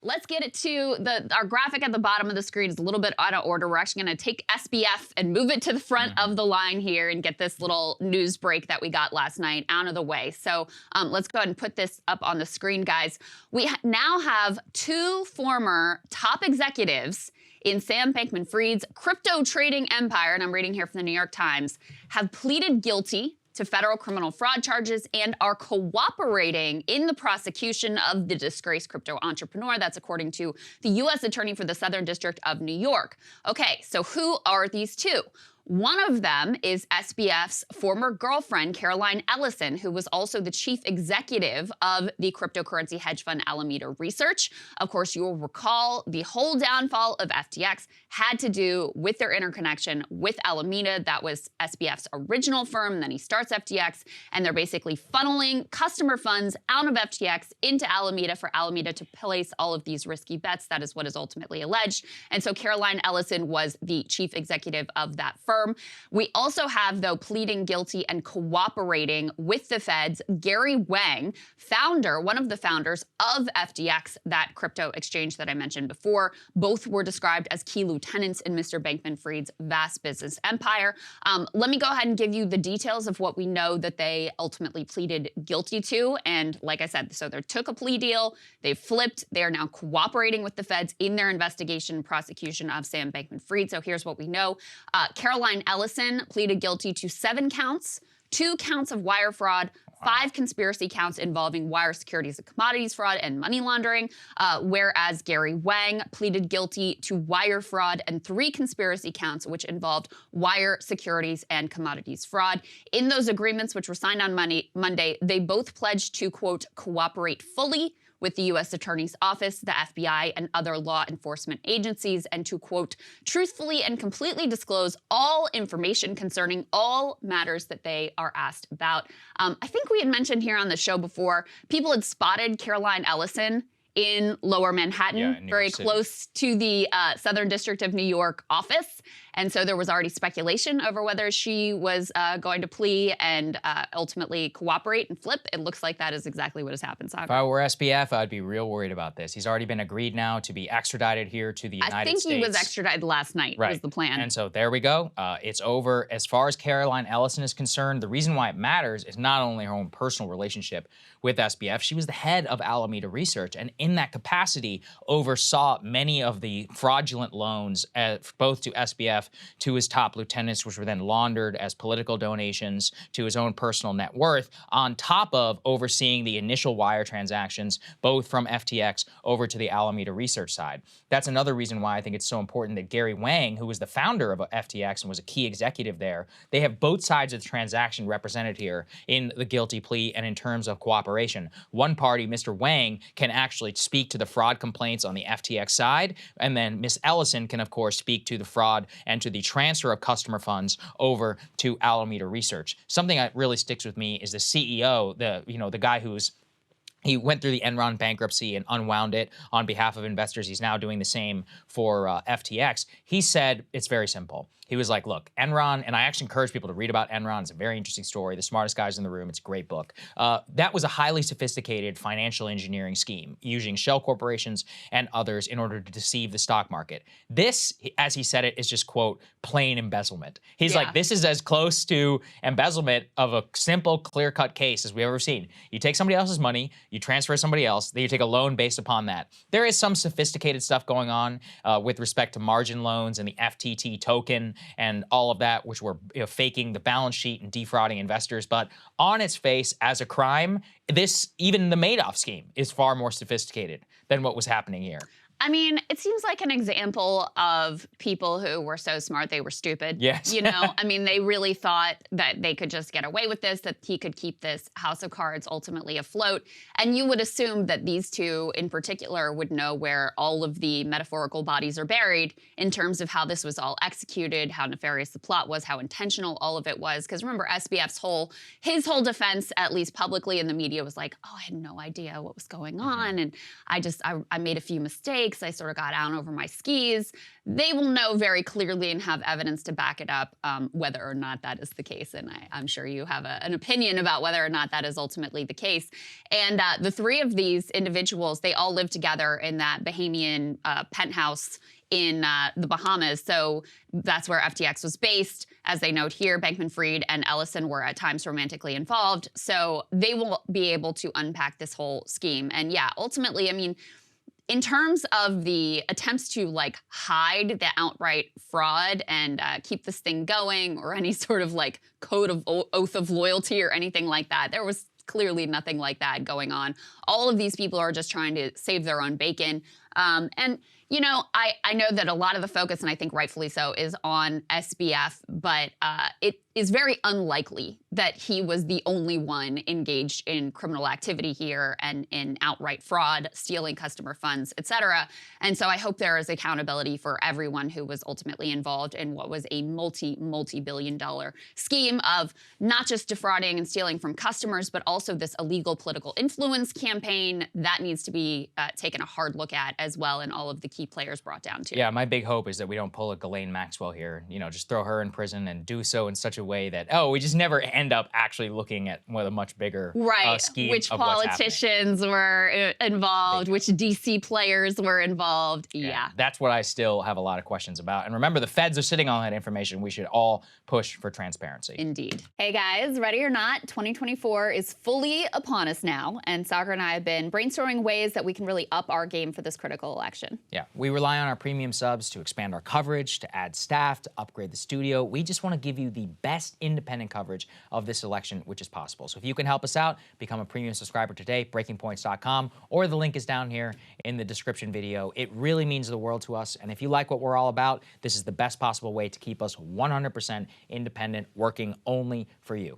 Let's get it to our graphic at the bottom of the screen is a little bit out of order. We're actually going to take SBF and move it to the front of the line here and get this little news break that we got last night out of the way. So let's go ahead and put this up on the screen, guys. We now have two former top executives in Sam Bankman-Fried's crypto trading empire, and I'm reading here from the New York Times, have pleaded guilty to federal criminal fraud charges and are cooperating in the prosecution of the disgraced crypto entrepreneur. That's according to the U.S. Attorney for the Southern District of New York. Okay, so who are these two? One of them is SBF's former girlfriend, Caroline Ellison, who was also the chief executive of the cryptocurrency hedge fund Alameda Research. Of course, you will recall the whole downfall of FTX had to do with their interconnection with Alameda. That was SBF's original firm. Then he starts FTX, and they're basically funneling customer funds out of FTX into Alameda for Alameda to place all of these risky bets. That is what is ultimately alleged. And so Caroline Ellison was the chief executive of that firm. We also have, though, pleading guilty and cooperating with the feds, Gary Wang, one of the founders of FTX, that crypto exchange that I mentioned before. Both were described as key lieutenants in Mr. Bankman-Fried's vast business empire. Let me go ahead and give you the details of what we know that they ultimately pleaded guilty to. And like I said, so they took a plea deal, they flipped, they are now cooperating with the feds in their investigation and prosecution of Sam Bankman-Fried. So here's what we know. Caroline Ellison pleaded guilty to 7 counts, 2 counts of wire fraud, 5 conspiracy counts involving wire securities and commodities fraud and money laundering, whereas Gary Wang pleaded guilty to wire fraud and 3 conspiracy counts, which involved wire securities and commodities fraud. In those agreements, which were signed on Monday, they both pledged to, quote, cooperate fully with the U.S. Attorney's Office, the FBI, and other law enforcement agencies, and to, quote, truthfully and completely disclose all information concerning all matters that they are asked about. I think we had mentioned here on the show before, people had spotted Caroline Ellison in Lower Manhattan, very close to the Southern District of New York office. And so there was already speculation over whether she was going to plea and ultimately cooperate and flip. It looks like that is exactly what has happened, Saagar. If I were SBF, I'd be real worried about this. He's already been agreed now to be extradited here to the United States. I think he was extradited last night, was the plan. And so there we go. It's over. As far as Caroline Ellison is concerned, the reason why it matters is not only her own personal relationship with SBF, she was the head of Alameda Research, and in that capacity oversaw many of the fraudulent loans, both to SBF, to his top lieutenants, which were then laundered as political donations to his own personal net worth, on top of overseeing the initial wire transactions, both from FTX over to the Alameda Research side. That's another reason why I think it's so important that Gary Wang, who was the founder of FTX and was a key executive there, they have both sides of the transaction represented here in the guilty plea and in terms of cooperation. One party, Mr. Wang, can actually speak to the fraud complaints on the FTX side, and then Ms. Ellison can, of course, speak to the fraud and to the transfer of customer funds over to Alameda Research. Something that really sticks with me is the CEO, the guy he went through the Enron bankruptcy and unwound it on behalf of investors. He's now doing the same for FTX. He said it's very simple. He was like, look, Enron, and I actually encourage people to read about Enron. It's a very interesting story. The smartest guys in the room. It's a great book. That was a highly sophisticated financial engineering scheme using shell corporations and others in order to deceive the stock market. This, as he said it, is just, quote, plain embezzlement. He's like, this is as close to embezzlement of a simple, clear-cut case as we've ever seen. You take somebody else's money, you transfer somebody else, then you take a loan based upon that. There is some sophisticated stuff going on with respect to margin loans and the FTT token and all of that, which were faking the balance sheet and defrauding investors. But on its face, as a crime, even the Madoff scheme is far more sophisticated than what was happening here. I mean, it seems like an example of people who were so smart they were stupid. Yes. You know, I mean, they really thought that they could just get away with this, that he could keep this house of cards ultimately afloat. And you would assume that these two in particular would know where all of the metaphorical bodies are buried in terms of how this was all executed, how nefarious the plot was, how intentional all of it was. Because remember, SBF's whole defense, at least publicly in the media, was like, oh, I had no idea what was going on. And I made a few mistakes. because I sort of got down over my skis. They will know very clearly and have evidence to back it up whether or not that is the case. And I'm sure you have an opinion about whether or not that is ultimately the case. And the three of these individuals, they all live together in that Bahamian penthouse in the Bahamas. So that's where FTX was based. As they note here, Bankman-Fried and Ellison were at times romantically involved. So they will be able to unpack this whole scheme. And yeah, ultimately, I mean, in terms of the attempts to like hide the outright fraud and keep this thing going, or any sort of like code of oath of loyalty or anything like that, there was clearly nothing like that going on. All of these people are just trying to save their own bacon. And you know, I know that a lot of the focus, and I think rightfully so, is on SBF, but it is very unlikely that he was the only one engaged in criminal activity here and in outright fraud, stealing customer funds, et cetera. And so I hope there is accountability for everyone who was ultimately involved in what was a multi-billion-dollar scheme of not just defrauding and stealing from customers, but also this illegal political influence campaign that needs to be taken a hard look at as well, and all of the key players brought down too. Yeah, my big hope is that we don't pull a Ghislaine Maxwell here, you know, just throw her in prison and do so in such a way that, oh, we just never end up actually looking at what a much bigger scheme which of what's politicians were involved, which DC players were involved. Yeah. That's what I still have a lot of questions about. And remember, the feds are sitting on that information. We should all push for transparency. Indeed. Hey guys, ready or not, 2024 is fully upon us now, and Saagar and I have been brainstorming ways that we can really up our game for this critical election. Yeah, we rely on our premium subs to expand our coverage, to add staff, to upgrade the studio. We just want to give you the best independent coverage of this election, which is possible. So if you can help us out, become a premium subscriber today, breakingpoints.com, or the link is down here in the description video. It really means the world to us. And if you like what we're all about, this is the best possible way to keep us 100% independent, working only for you.